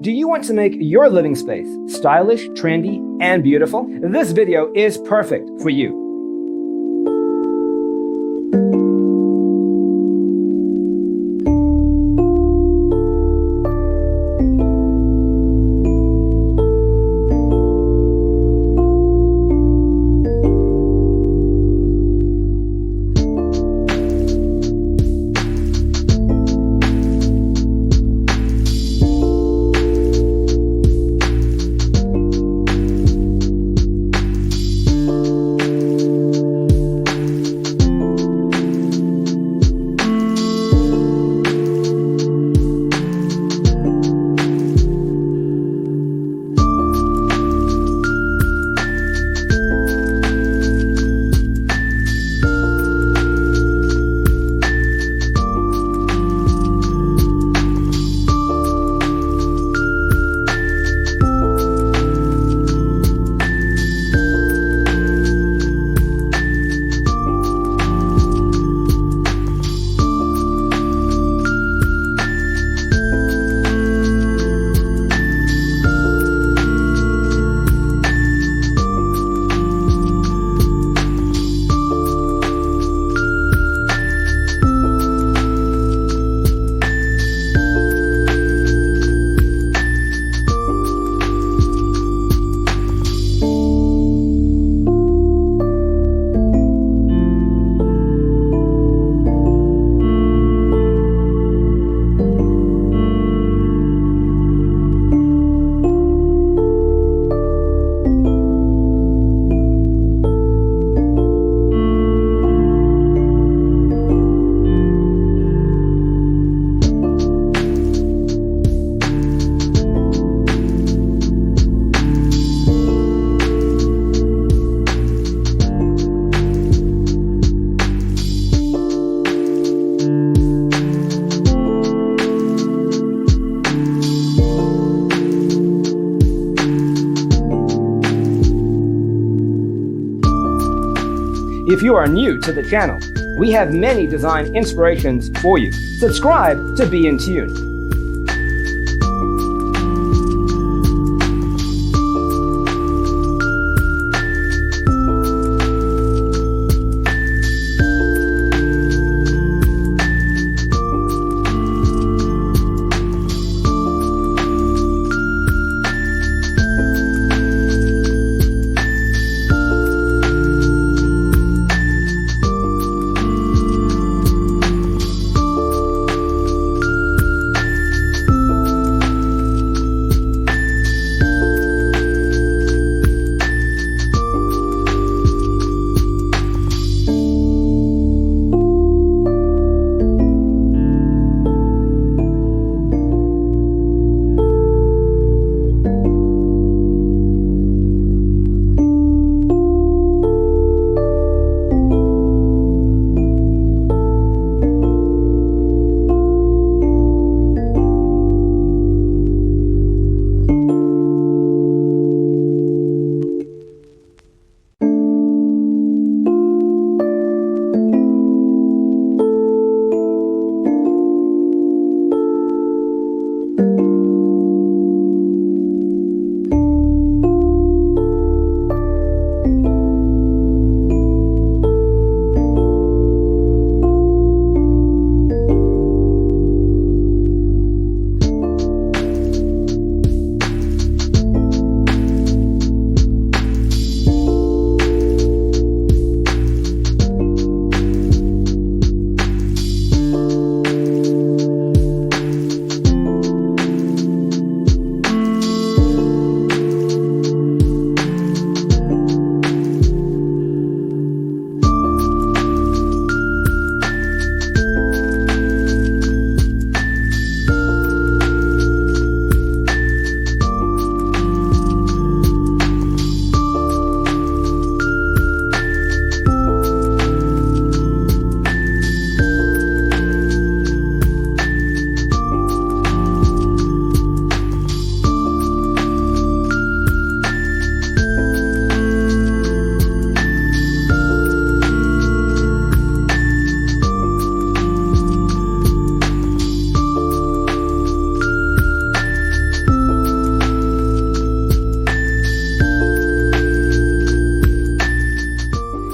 Do you want to make your living space stylish, trendy, and beautiful? This video is perfect for you. If you are new to the channel, we have many design inspirations for you. Subscribe to be in tune.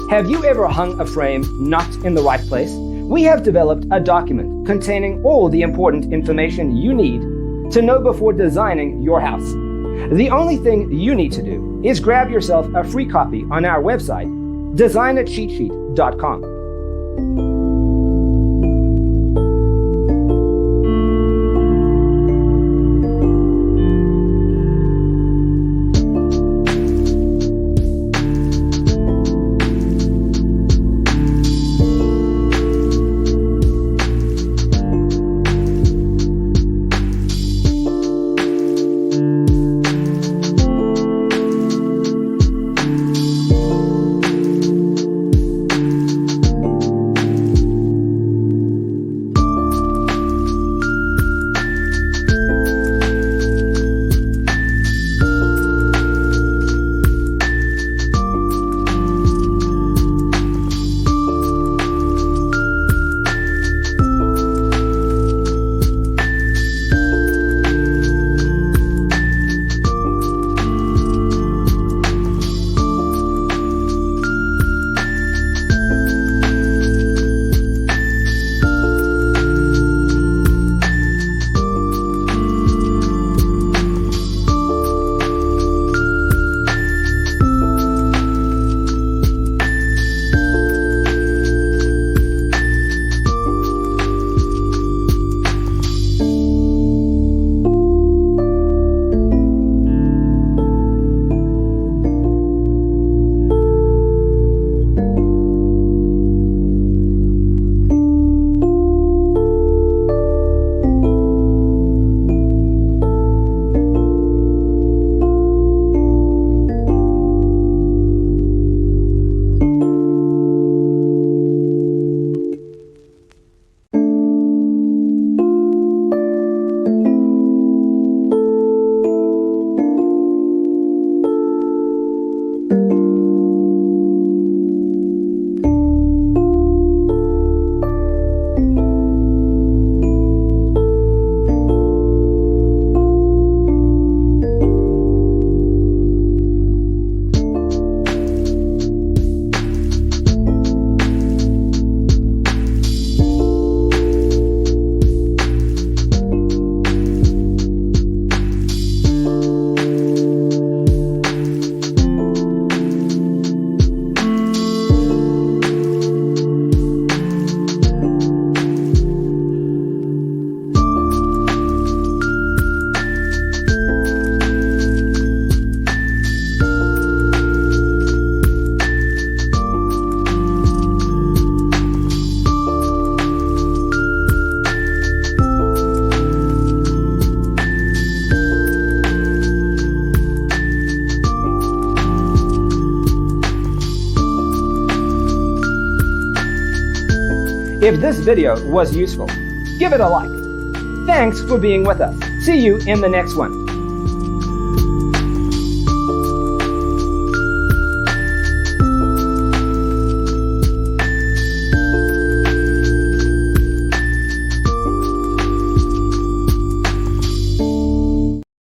Have you ever hung a frame not in the right place? We have developed a document containing all the important information you need to know before designing your house. The only thing you need to do is grab yourself a free copy on our website, designacheatsheet.com. If this video was useful, give it a like. Thanks for being with us. See you in the next one.